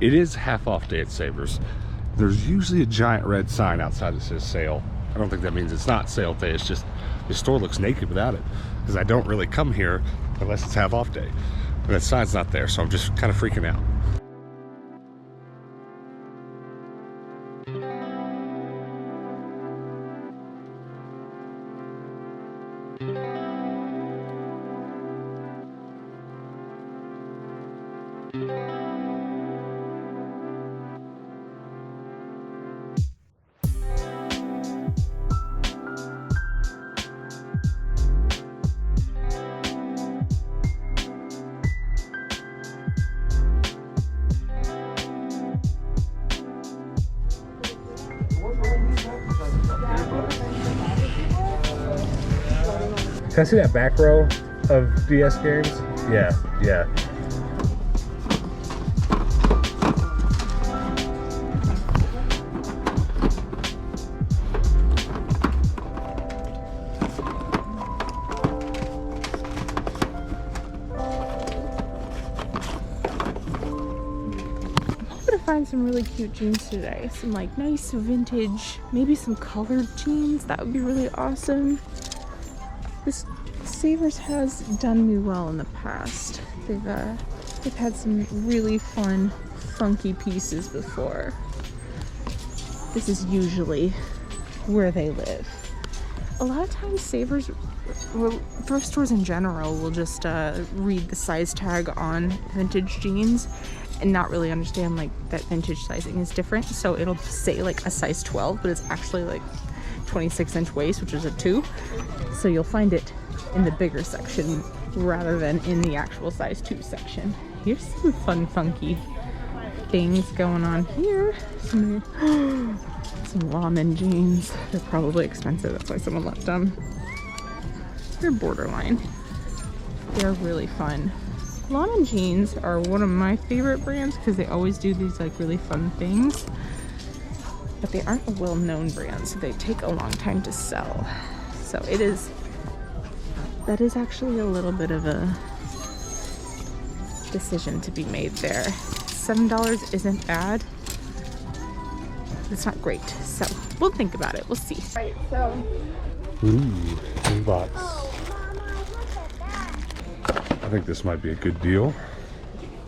It is half off day at Savers. There's usually a giant red sign outside that says sale. I don't think that means it's not sale day. It's just the store looks naked without it, because I don't really come here unless it's half off day. And that sign's not there, so I'm just kind of freaking out. Can I see that back row of DS games? Yeah, yeah. Find some really cute jeans today. Some like nice vintage, maybe some colored jeans. That would be really awesome. This Savers has done me well in the past. They've had some really fun, funky pieces before. This is usually where they live. A lot of times Savers, well, thrift stores in general, will just read the size tag on vintage jeans and not really understand like that vintage sizing is different. So it'll say like a size 12, but it's actually like 26-inch waist, which is a 2. So you'll find it in the bigger section rather than in the actual size 2 section. Here's some fun, funky things going on here. Some ramen jeans. They're probably expensive. That's why someone left them. They're borderline. They're really fun. Ramen jeans are one of my favorite brands because they always do these like really fun things, but they aren't a well-known brand, so they take a long time to sell. So that is actually a little bit of a decision to be made there. $7 isn't bad. It's not great, so we'll think about it. We'll see. Right, so. Ooh, inbox. I think this might be a good deal.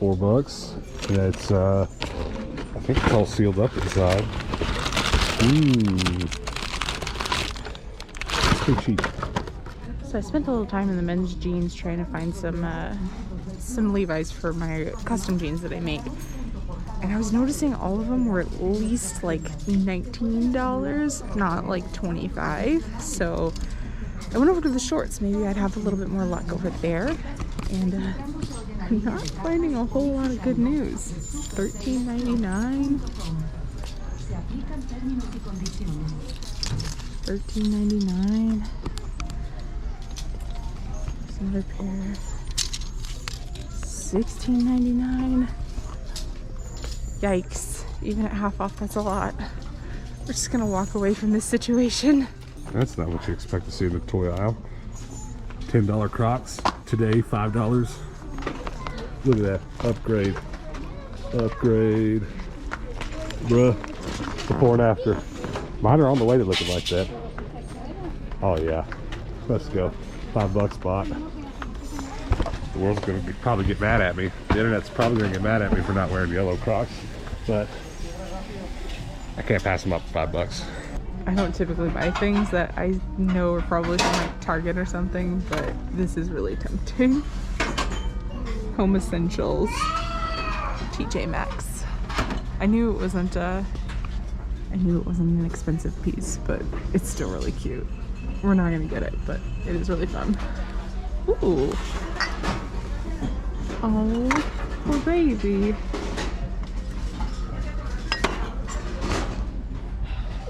$4. And it's I think it's all sealed up inside. It's pretty cheap. So I spent a little time in the men's jeans trying to find some Levi's for my custom jeans that I make. And I was noticing all of them were at least like $19, not like $25. So I went over to the shorts. Maybe I'd have a little bit more luck over there. And I'm not finding a whole lot of good news. $13.99. $13.99. There's another pair. $16.99. Yikes. Even at half off, that's a lot. We're just gonna walk away from this situation. That's not what you expect to see in the toy aisle. $10 Crocs. Today, $5. Look at that. Upgrade. Upgrade. Bruh. Before and after. Mine are on the way to looking like that. Oh yeah. Let's go. $5 spot. The world's gonna probably get mad at me. The internet's probably gonna get mad at me for not wearing yellow Crocs. But I can't pass them up for $5. I don't typically buy things that I know are probably from like Target or something, but this is really tempting. Home Essentials, TJ Maxx. I knew it wasn't an expensive piece, but it's still really cute. We're not gonna get it, but it is really fun. Ooh. Oh, poor baby.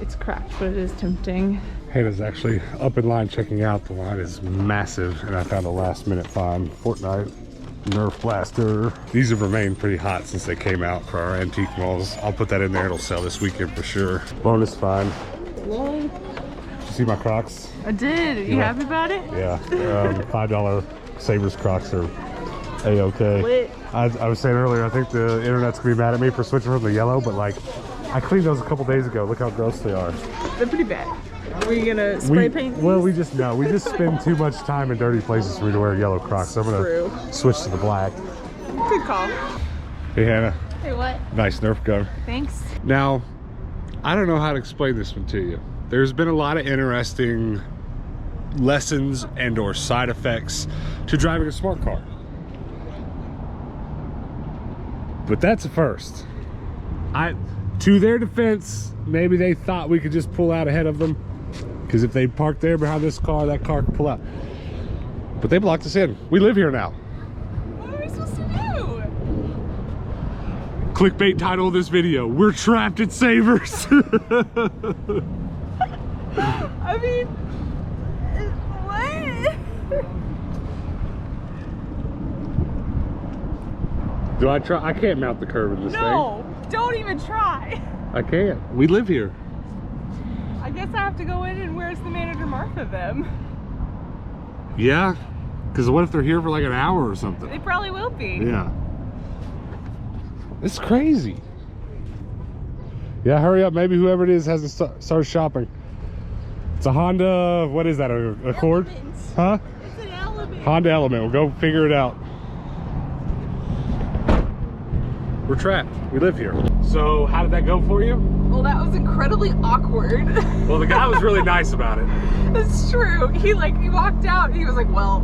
It's cracked, but it is tempting. Hannah's actually up in line checking out. The line is massive, and I found a last minute find. Fortnite Nerf Blaster. These have remained pretty hot since they came out for our antique malls. I'll put that in there. It'll sell this weekend for sure. Bonus find. Hello? Did you see my Crocs? I did. You happy about it? Yeah. $5 Savers Crocs are A-okay. Lit. I was saying earlier, I think the internet's gonna be mad at me for switching from the yellow, but like, I cleaned those a couple days ago. Look how gross they are. They're pretty bad. Are you gonna spray paint these? Well, we just spend too much time in dirty places for me to wear yellow Crocs. So I'm gonna switch to the black. Good call. Hey Hannah. Hey, what? Nice Nerf gun. Thanks. Now, I don't know how to explain this one to you. There's been a lot of interesting lessons and or side effects to driving a smart car. But that's a first. To their defense, maybe they thought we could just pull out ahead of them. Because if they parked there behind this car, that car could pull out. But they blocked us in. We live here now. What are we supposed to do? Clickbait title of this video: we're trapped at Savers. I mean, what? Do I try? I can't mount the curb in this thing. No, don't even try. I can't. We live here. I guess I have to go in and where's the manager Martha them? Yeah, because what if they're here for like an hour or something? They probably will be. Yeah. It's crazy. Yeah, hurry up. Maybe whoever it is hasn't started shopping. It's a Honda, what is that, a Accord? Element. Huh? It's an Element. Honda Element. We'll go figure it out. We're trapped. We live here. So how did that go for you? Well, that was incredibly awkward. Well, the guy was really nice about it. It's true. He walked out and he was like, well,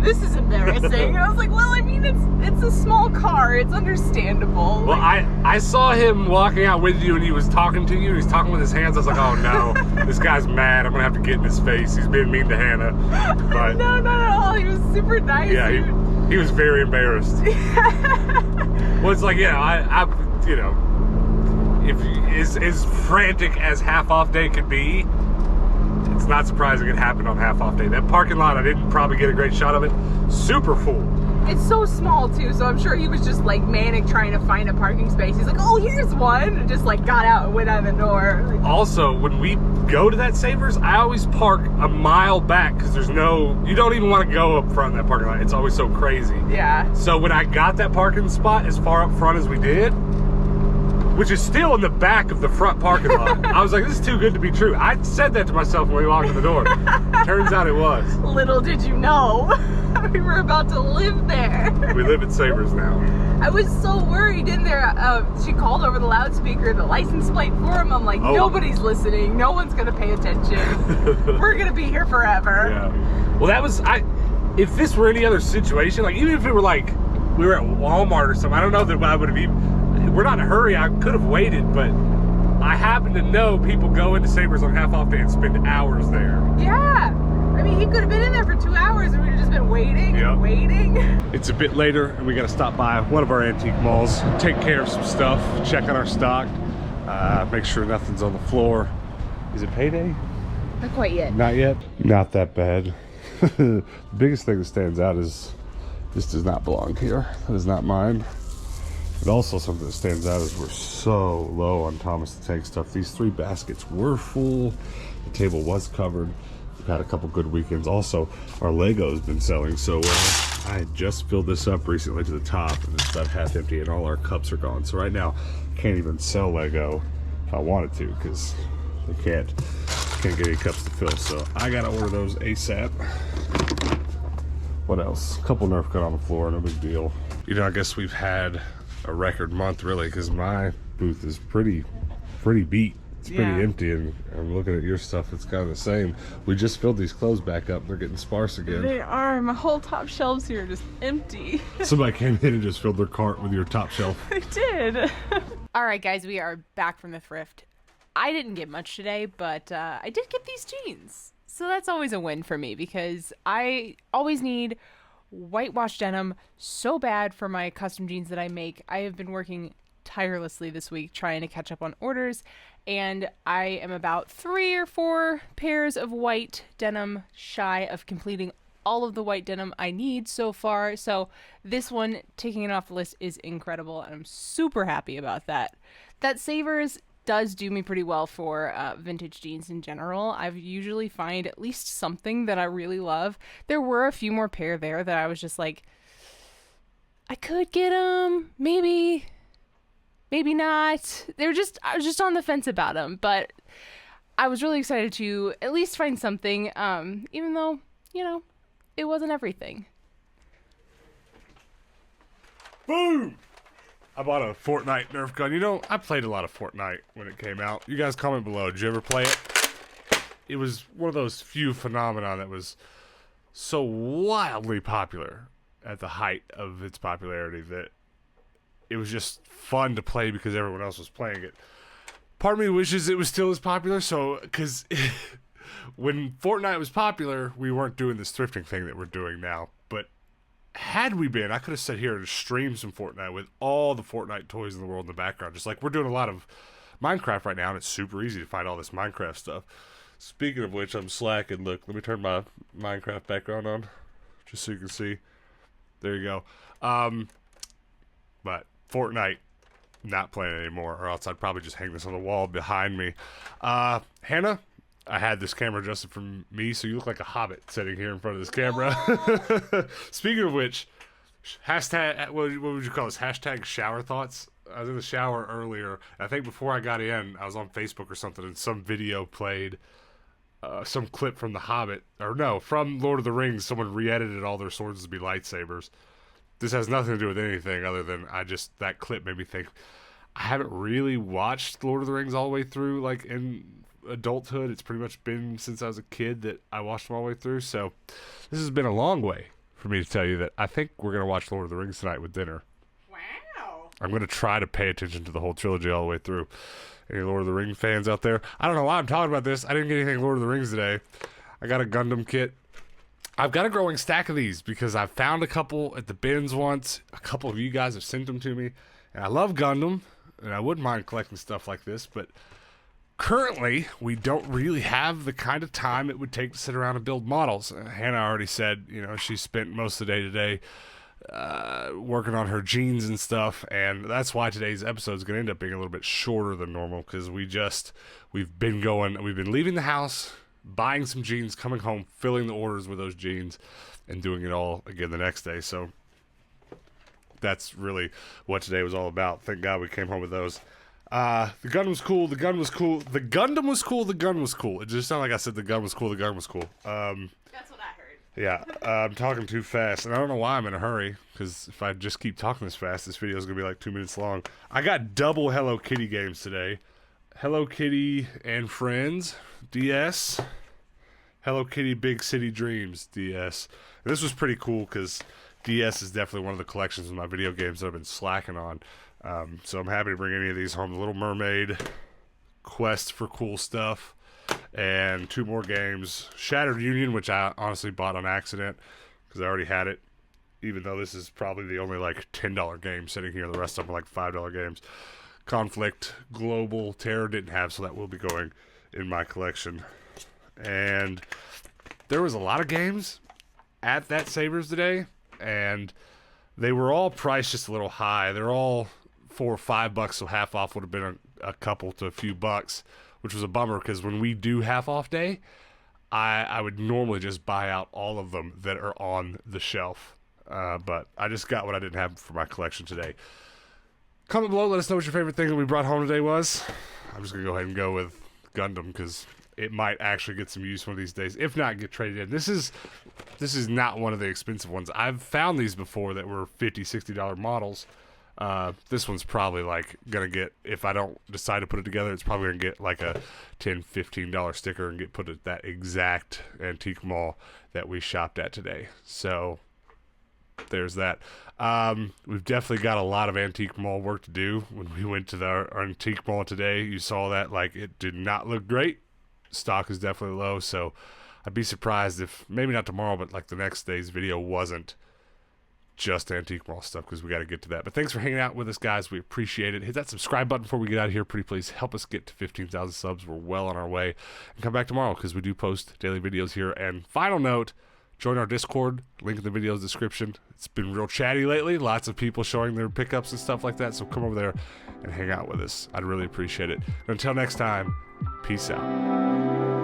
this is embarrassing. And I was like, well, I mean, it's a small car. It's understandable. Well, I saw him walking out with you and he was talking to you. He was talking with his hands. I was like, oh no, this guy's mad. I'm gonna have to get in his face. He's being mean to Hannah. But no, not at all. He was super nice. yeah, he was very embarrassed. Well, it's like, yeah, I you know, if as frantic as half off day could be, it's not surprising it happened on half off day. That parking lot, I didn't probably get a great shot of it. Super full. It's so small too, so I'm sure he was just like manic trying to find a parking space. He's like, oh, here's one, and just like got out and went out the door. Like, also, when we go to that Savers, I always park a mile back because there's no, you don't even want to go up front of that parking lot. It's always so crazy. yeah. So when I got that parking spot as far up front as we did, which is still in the back of the front parking lot, I was like, this is too good to be true. I said that to myself when we walked in the door. Turns out it was. Little did you know, we were about to live there. We live at Savers now. I was so worried in there. She called over the loudspeaker the license plate for him. I'm like, nobody's listening. No one's gonna pay attention. We're gonna be here forever. Yeah. Well, that was, if this were any other situation, like even if it were like we were at Walmart or something, I don't know that I would have even, we're not in a hurry. I could have waited, but I happen to know people go into Savers on half off day and spend hours there. Yeah. I mean, he could have been in there for 2 hours and we'd have just been waiting and waiting. It's a bit later and we got to stop by one of our antique malls, take care of some stuff, check on our stock, make sure nothing's on the floor. Is it payday? Not quite yet. Not yet? Not that bad. The biggest thing that stands out is this does not belong here. That is not mine. But also something that stands out is we're so low on Thomas the Tank stuff. These 3 baskets were full. The table was covered. We've had a couple good weekends. Also, our Lego's been selling so well. I just filled this up recently to the top and it's about half empty and all our cups are gone. So right now, I can't even sell Lego if I wanted to because they can't get any cups to fill. So I gotta order those ASAP. What else? A couple Nerf gun on the floor, no big deal. You know, I guess we've had a record month really because my booth is pretty beat. It's pretty empty, and I'm looking at your stuff, it's kind of the same. We just filled these clothes back up. They're getting sparse again. They are. My whole top shelves here are just empty. Somebody came in and just filled their cart with your top shelf. They did. All right, guys, we are back from the thrift. I didn't get much today, but I did get these jeans. So that's always a win for me because I always need whitewash denim so bad for my custom jeans that I make. I have been working tirelessly this week trying to catch up on orders, and I am about 3 or 4 pairs of white denim shy of completing all of the white denim I need so far. So this one, taking it off the list, is incredible, and I'm super happy about that. That Savers does do me pretty well for vintage jeans in general. I usually find at least something that I really love. There were a few more pair there that I was just like, I could get them, maybe not. I was just on the fence about them, but I was really excited to at least find something, even though, it wasn't everything. Boom! I bought a Fortnite Nerf gun. I played a lot of Fortnite when it came out. You guys comment below. Did you ever play it? It was one of those few phenomena that was so wildly popular at the height of its popularity that it was just fun to play because everyone else was playing it. Part of me wishes it was still as popular, because when Fortnite was popular, we weren't doing this thrifting thing that we're doing now. But had we been, I could have sat here and streamed some Fortnite with all the Fortnite toys in the world in the background. Just like we're doing a lot of Minecraft right now, and it's super easy to find all this Minecraft stuff. Speaking of which, I'm slacking. Look, let me turn my Minecraft background on, just so you can see. There you go. But Fortnite, not playing anymore, or else I'd probably just hang this on the wall behind me. Hannah, I had this camera adjusted for me, so you look like a hobbit sitting here in front of this camera. Speaking of which, hashtag, what would you call this? Hashtag shower thoughts. I was in the shower earlier. I think before I got in, I was on Facebook or something, and some video played some clip from The Hobbit, or no, from Lord of the Rings. Someone re-edited all their swords to be lightsabers. This has nothing to do with anything other than that clip made me think, I haven't really watched Lord of the Rings all the way through, like in adulthood. It's pretty much been since I was a kid that I watched them all the way through. So this has been a long way for me to tell you that I think we're going to watch Lord of the Rings tonight with dinner. Wow. I'm going to try to pay attention to the whole trilogy all the way through. Any Lord of the Rings fans out there? I don't know why I'm talking about this. I didn't get anything Lord of the Rings today. I got a Gundam kit. I've got a growing stack of these because I found a couple at the bins once. A couple of you guys have sent them to me. And I love Gundam, and I wouldn't mind collecting stuff like this, but currently, we don't really have the kind of time it would take to sit around and build models. Hannah already said, she spent most of the day today working on her jeans and stuff, and that's why today's episode is going to end up being a little bit shorter than normal, because we've been leaving the house, buying some jeans, coming home, filling the orders with those jeans, and doing it all again the next day. So that's really what today was all about. Thank God we came home with those. The gun was cool. The gun was cool. The Gundam was cool. The gun was cool. It just sounded like I said the gun was cool. The gun was cool. That's what I heard. Yeah, I'm talking too fast, and I don't know why I'm in a hurry, because if I just keep talking this fast, this video is going to be like 2 minutes long. I got double Hello Kitty games today. Hello Kitty and Friends, DS. Hello Kitty Big City Dreams, DS. And this was pretty cool, because DS is definitely one of the collections of my video games that I've been slacking on. So I'm happy to bring any of these home. The Little Mermaid, Quest for Cool Stuff, and 2 more games. Shattered Union, which I honestly bought on accident because I already had it, even though this is probably the only like $10 game sitting here. The rest of them are like $5 games. Conflict, Global, Terror didn't have, so that will be going in my collection. And there was a lot of games at that Savers today, and they were all priced just a little high. They're all $4 or $5, so half off would have been a couple to a few bucks, which was a bummer, because when we do half off day, I would normally just buy out all of them that are on the shelf. But I just got what I didn't have for my collection today. Comment below, let us know what your favorite thing that we brought home today was. I'm just going to go ahead and go with Gundam, because it might actually get some use one of these days. If not, get traded in. This is not one of the expensive ones. I've found these before that were $50, $60 models. This one's probably like gonna get, if I don't decide to put it together, it's probably gonna get like a $10, $15 sticker and get put at that exact antique mall that we shopped at today. So there's that. We've definitely got a lot of antique mall work to do. When we went to our antique mall today, you saw that, like, it did not look great. Stock is definitely low, so I'd be surprised if, maybe not tomorrow, but like the next day's video wasn't just antique mall stuff, because we got to get to that. But thanks for hanging out with us, guys. We appreciate it. Hit that subscribe button before we get out of here. Pretty please help us get to 15,000 subs. We're well on our way. And come back tomorrow, because we do post daily videos here. And final note, join our Discord. Link in the video's description. It's been real chatty lately. Lots of people showing their pickups and stuff like that. So come over there and hang out with us. I'd really appreciate it. And until next time, peace out.